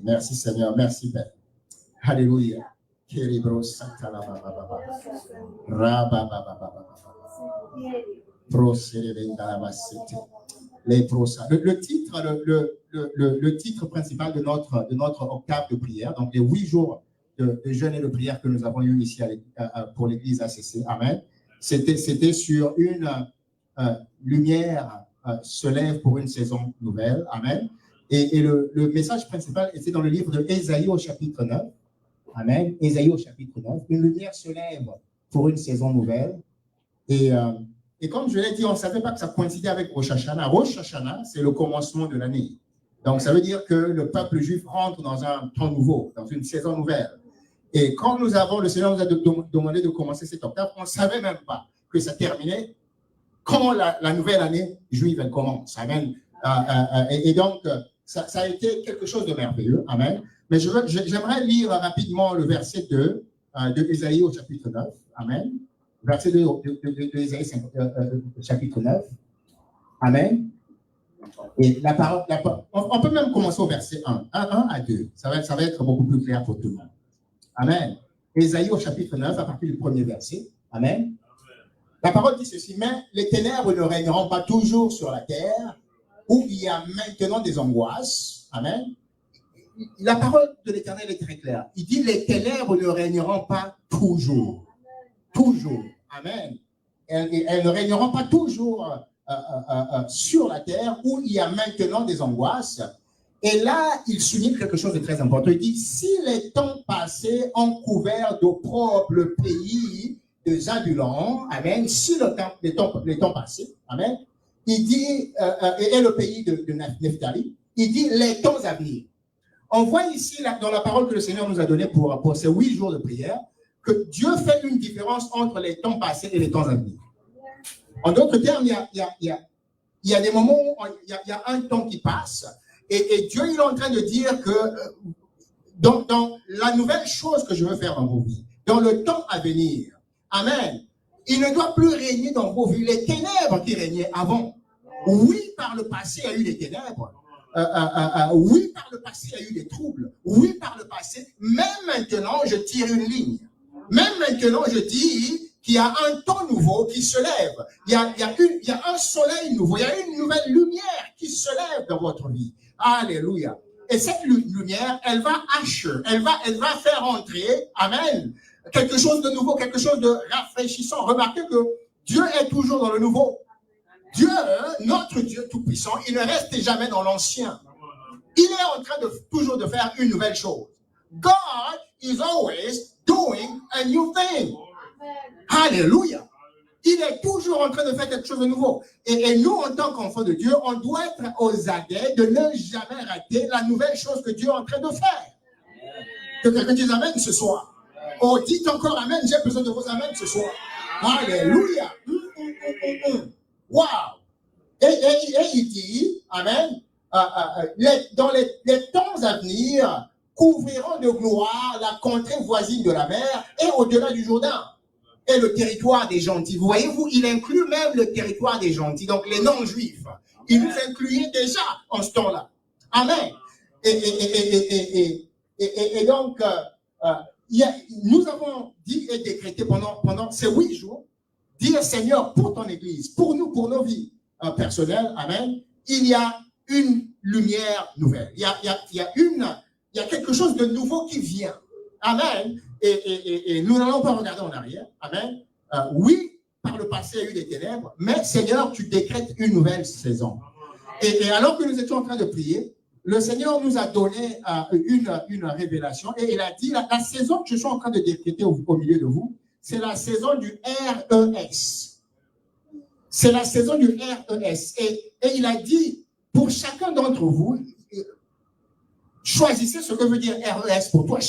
Merci Seigneur, merci Père. Alléluia. Le titre principal de notre octave de prière, donc les 8 jours de jeûne et de prière que nous avons eu ici pour l'église ACC, amen, c'était sur une lumière se lève pour une saison nouvelle, amen, et le message principal était dans le livre de Ésaïe au chapitre 9, amen, Ésaïe au chapitre 9, une lumière se lève pour une saison nouvelle, et comme je l'ai dit, on ne savait pas que ça coïncidait avec Rosh Hashanah. Rosh Hashanah, c'est le commencement de l'année. Donc, ça veut dire que le peuple juif rentre dans un temps nouveau, dans une saison nouvelle. Et quand le Seigneur nous a demandé de commencer cette octave, on ne savait même pas que ça terminait quand la nouvelle année juive, elle commence. Amen. Et donc, ça a été quelque chose de merveilleux. Amen. Mais j'aimerais lire rapidement le verset 2 de Ésaïe au chapitre 9. Amen. Verset 2 de Ésaïe chapitre 9. Amen. Et la parole, on peut même commencer au verset 1 à 2. Ça va être beaucoup plus clair pour tout le monde. Amen. Ésaïe au chapitre 9, à partir du premier verset. Amen. La parole dit ceci: mais les ténèbres ne régneront pas toujours sur la terre, où il y a maintenant des angoisses. Amen. La parole de l'Éternel est très claire. Il dit: les ténèbres ne régneront pas toujours. Toujours. Amen. Elles ne régneront pas toujours sur la terre, où il y a maintenant des angoisses. Et là, il souligne quelque chose de très important. Il dit: si les temps passés ont couvert d'opprobre le pays de Zabulon, amen, si les temps passés, amen, il dit, et le pays de Nephtali, il dit les temps à venir. On voit ici, dans la parole que le Seigneur nous a donnée pour ces 8 jours de prière, que Dieu fait une différence entre les temps passés et les temps à venir. En d'autres termes, il y a des moments où il y a un temps qui passe, et Dieu, il est en train de dire que dans la nouvelle chose que je veux faire dans vos vies, dans le temps à venir, amen, il ne doit plus régner dans vos vies les ténèbres qui régnaient avant. Oui, par le passé, il y a eu des ténèbres. Oui, par le passé, il y a eu des troubles. Oui, par le passé, même maintenant, je tire une ligne. Même maintenant, je dis qu'il y a un temps nouveau qui se lève. Il y a un soleil nouveau. Il y a une nouvelle lumière qui se lève dans votre vie. Alléluia. Et cette lumière, elle va faire entrer, amen, quelque chose de nouveau, quelque chose de rafraîchissant. Remarquez que Dieu est toujours dans le nouveau. Dieu, notre Dieu tout-puissant, il ne reste jamais dans l'ancien. Il est en train toujours de faire une nouvelle chose. God is always doing a new thing. Alléluia. Il est toujours en train de faire quelque chose de nouveau. Et nous, en tant qu'enfants de Dieu, on doit être aux aguets de ne jamais rater la nouvelle chose que Dieu est en train de faire. Que quelqu'un dise amen ce soir. Oh, dites encore amen, j'ai besoin de vos amen ce soir. Alléluia. Wow. Et il dit, amen, dans les temps à venir, couvriront de gloire la contrée voisine de la mer et au-delà du Jourdain. Et le territoire des gentils. Vous voyez-vous, il inclut même le territoire des gentils, donc les non-juifs. Il nous incluait déjà en ce temps-là. Amen. Et donc, nous avons dit et décrété pendant ces 8 jours, dire Seigneur, pour ton Église, pour nous, pour nos vies personnelles, amen, il y a une lumière nouvelle. Il y a quelque chose de nouveau qui vient. Amen. Et nous n'allons pas regarder en arrière. Amen. Oui, par le passé, il y a eu des ténèbres, mais Seigneur, tu décrètes une nouvelle saison. Et alors que nous étions en train de prier, le Seigneur nous a donné une révélation et il a dit, la saison que je suis en train de décréter au milieu de vous, c'est la saison du RES. C'est la saison du RES. Et il a dit, pour chacun d'entre vous, choisissez ce que veut dire RES pour toi.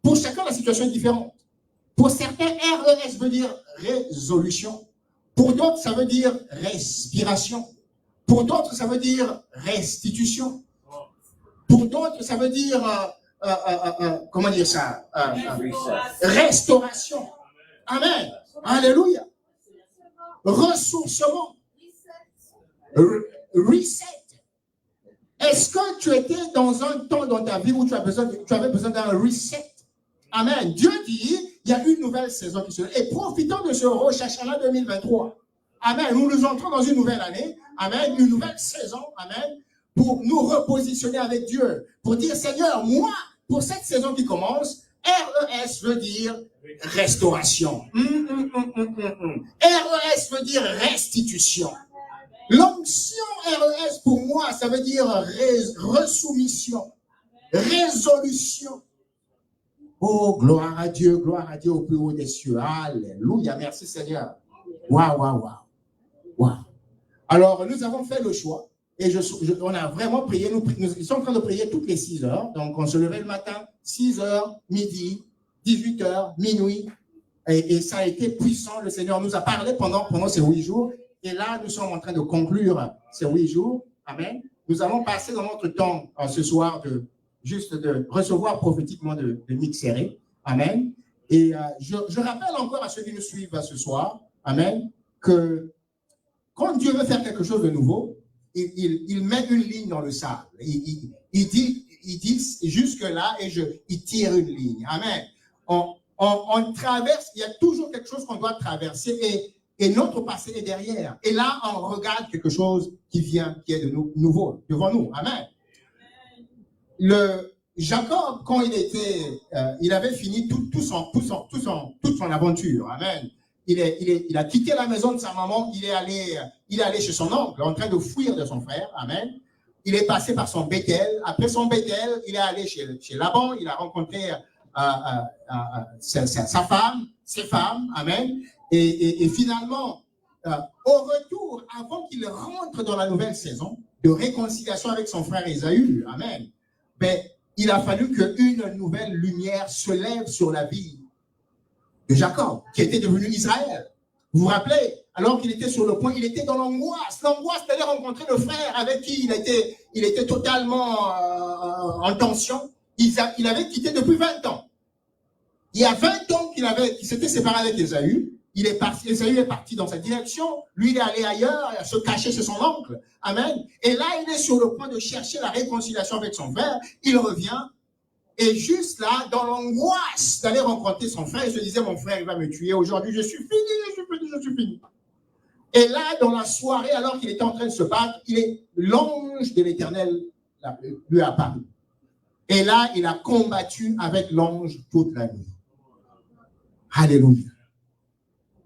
Pour chacun, la situation est différente. Pour certains, RES veut dire résolution. Pour d'autres, ça veut dire respiration. Pour d'autres, ça veut dire restitution. Pour d'autres, ça veut dire, comment dire ça? Restauration. Amen. Alléluia. Ressourcement. Reset. Est-ce que tu étais dans un temps dans ta vie où tu avais besoin d'un reset? Amen. Dieu dit, il y a une nouvelle saison qui se lève. Et profitons de ce Rosh Hashanah 2023. Amen. Nous entrons dans une nouvelle année. Amen. Une nouvelle saison. Amen. Pour nous repositionner avec Dieu. Pour dire, Seigneur, moi, pour cette saison qui commence, RES veut dire restauration. RES veut dire restitution. L'onction RES pour moi, ça veut dire resoumission, résolution. Oh, gloire à Dieu au plus haut des cieux. Alléluia, merci Seigneur. Waouh. Alors, nous avons fait le choix et on a vraiment prié. Nous sommes en train de prier toutes les 6 heures. Donc, on se levait le matin, 6 heures, midi, 18 heures, minuit. Et ça a été puissant. Le Seigneur nous a parlé pendant ces 8 jours. Et là, nous sommes en train de conclure ces 8 jours. Amen. Nous allons passer dans notre temps ce soir de recevoir prophétiquement de mixer. Amen. Et je rappelle encore à ceux qui nous suivent ce soir, amen, que quand Dieu veut faire quelque chose de nouveau, il met une ligne dans le sable. Il dit jusque-là et il tire une ligne. Amen. On traverse, il y a toujours quelque chose qu'on doit traverser et notre passé est derrière. Et là, on regarde quelque chose qui est de nouveau devant nous. Amen. Jacob, quand il avait fini toute son aventure. Amen. Il a quitté la maison de sa maman, il est allé chez son oncle, en train de fuir de son frère. Amen. Il est passé par son Bethel. Après son Bethel, il est allé chez Laban, il a rencontré sa femme, ses femmes. Amen. Et finalement, au retour, avant qu'il rentre dans la nouvelle saison de réconciliation avec son frère Ésaü, amen, il a fallu qu'une nouvelle lumière se lève sur la vie de Jacob, qui était devenu Israël. Vous vous rappelez, alors qu'il était sur le point, il était dans l'angoisse d'aller rencontrer le frère avec qui il était totalement en tension. Il avait quitté depuis 20 ans. Il y a 20 ans qu'il s'était séparé avec Ésaü. Ésaü est parti dans sa direction. Lui, il est allé ailleurs, se cacher chez son oncle. Amen. Et là, il est sur le point de chercher la réconciliation avec son frère. Il revient. Et juste là, dans l'angoisse d'aller rencontrer son frère, il se disait, mon frère, il va me tuer. Aujourd'hui, je suis fini. Et là, dans la soirée, alors qu'il était en train de se battre, l'ange de l'Éternel lui a apparu. Et là, il a combattu avec l'ange toute la nuit. Alléluia.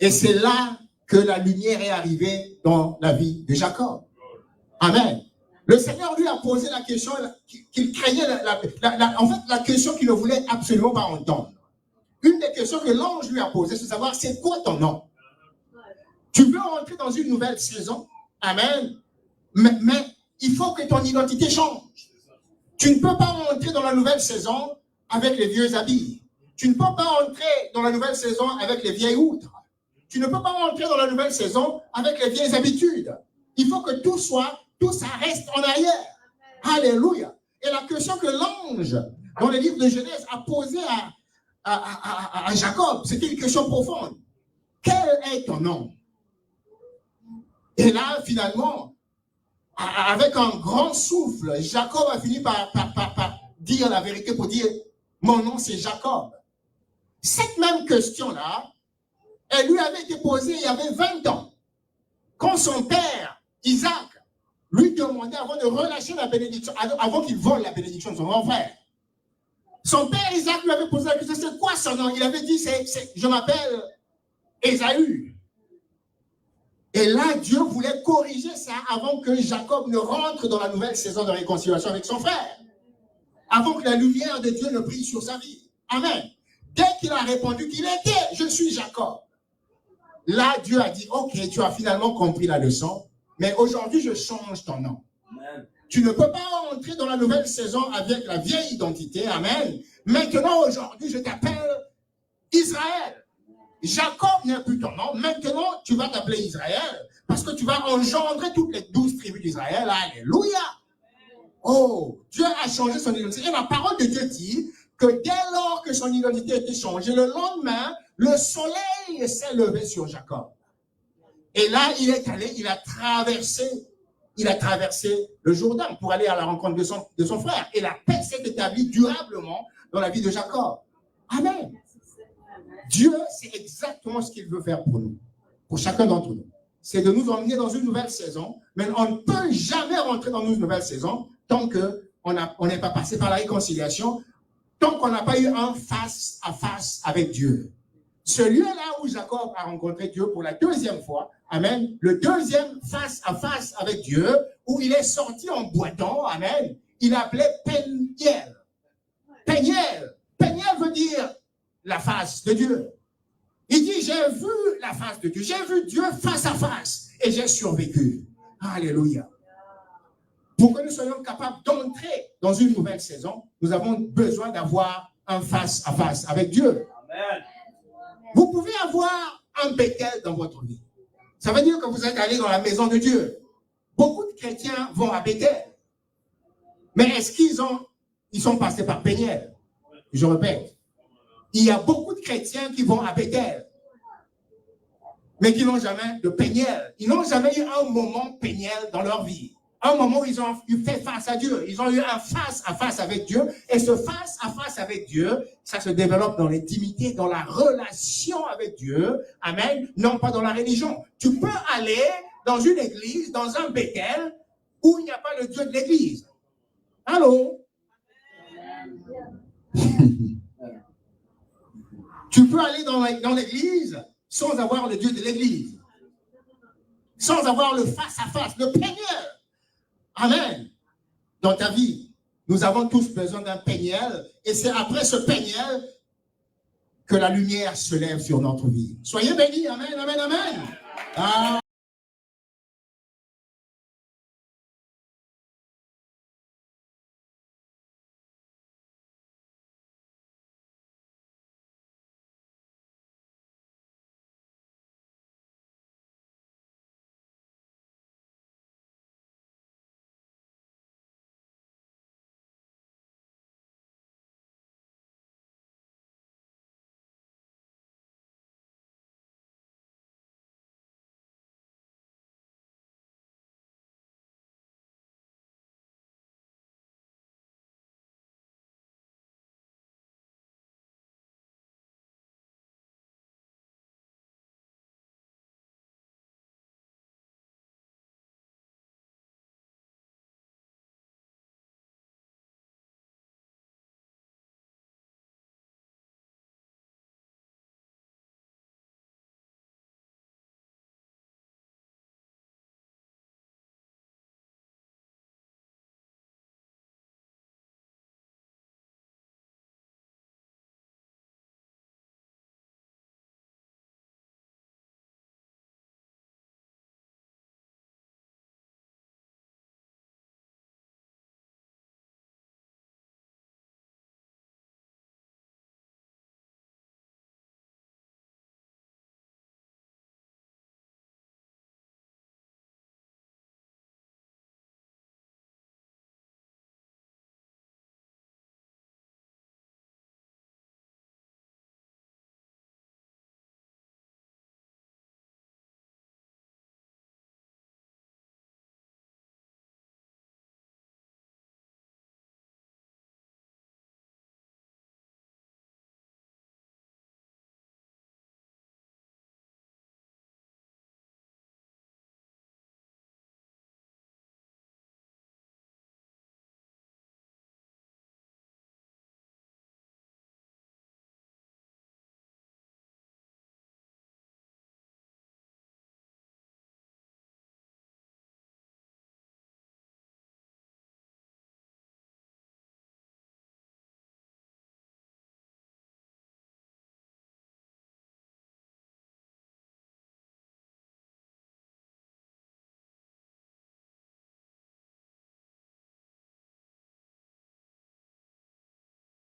Et c'est là que la lumière est arrivée dans la vie de Jacob. Amen. Le Seigneur lui a posé la question qu'il craignait, en fait, la question qu'il ne voulait absolument pas entendre. Une des questions que l'ange lui a posées, c'est de savoir, c'est quoi ton nom? Tu veux entrer dans une nouvelle saison? Amen. Mais il faut que ton identité change. Tu ne peux pas entrer dans la nouvelle saison avec les vieux habits. Tu ne peux pas entrer dans la nouvelle saison avec les vieilles outres. Tu ne peux pas entrer dans la nouvelle saison avec les vieilles habitudes. Il faut que tout ça reste en arrière. Alléluia. Et la question que l'ange, dans le livre de Genèse, a posée à Jacob, c'était une question profonde. Quel est ton nom? Et là, finalement, avec un grand souffle, Jacob a fini par dire la vérité pour dire, mon nom c'est Jacob. Cette même question-là, elle lui avait été posée il y avait 20 ans. Quand son père, Isaac, lui demandait avant de relâcher la bénédiction, avant qu'il vole la bénédiction de son grand frère. Son père, Isaac, lui avait posé la question, c'est quoi son nom? Il avait dit, je m'appelle Ésaü. Et là, Dieu voulait corriger ça avant que Jacob ne rentre dans la nouvelle saison de réconciliation avec son frère. Avant que la lumière de Dieu ne brille sur sa vie. Amen. Dès qu'il a répondu qu'il était, je suis Jacob. Là, Dieu a dit, ok, tu as finalement compris la leçon, mais aujourd'hui, je change ton nom. Amen. Tu ne peux pas entrer dans la nouvelle saison avec la vieille identité. Amen. Maintenant, aujourd'hui, je t'appelle Israël. Jacob n'est plus ton nom. Maintenant, tu vas t'appeler Israël parce que tu vas engendrer toutes les 12 tribus d'Israël. Alléluia. Oh, Dieu a changé son identité. Et la parole de Dieu dit que dès lors que son identité a été changée, le lendemain, le soleil s'est levé sur Jacob. Et là, il est allé, il a traversé il a traversé le Jourdain pour aller à la rencontre de son frère. Et la paix s'est établie durablement dans la vie de Jacob. Amen. Dieu, c'est exactement ce qu'il veut faire pour nous, pour chacun d'entre nous. C'est de nous emmener dans une nouvelle saison, mais on ne peut jamais rentrer dans une nouvelle saison tant qu'on n'est pas passé par la réconciliation, tant qu'on n'a pas eu un face-à-face avec Dieu. Ce lieu-là où Jacob a rencontré Dieu pour la deuxième fois, amen, le deuxième face-à-face avec Dieu, où il est sorti en boitant, amen, il appelait Peniel. Peniel. Peniel veut dire la face de Dieu. Il dit, j'ai vu la face de Dieu, j'ai vu Dieu face à face et j'ai survécu. Alléluia. Pour que nous soyons capables d'entrer dans une nouvelle saison, nous avons besoin d'avoir un face à face avec Dieu. Amen. Vous pouvez avoir un Bethel dans votre vie. Ça veut dire que vous êtes allé dans la maison de Dieu. Beaucoup de chrétiens vont à Bethel. Mais est-ce qu'ils sont passés par Peniel? Je répète. Il y a beaucoup de chrétiens qui vont à Bethel, mais qui n'ont jamais de Peniel. Ils n'ont jamais eu un moment Peniel dans leur vie. Un moment où ils ont fait face à Dieu. Ils ont eu un face-à-face avec Dieu. Et ce face-à-face avec Dieu, ça se développe dans l'intimité, dans la relation avec Dieu. Amen. Non pas dans la religion. Tu peux aller dans une église, dans un Bethel, où il n'y a pas le Dieu de l'église. Allô? Tu peux aller dans l'église sans avoir le Dieu de l'église. Sans avoir le face-à-face, le Peniel. Amen. Dans ta vie, nous avons tous besoin d'un Peniel. Et c'est après ce Peniel que la lumière se lève sur notre vie. Soyez bénis. Amen, amen, amen.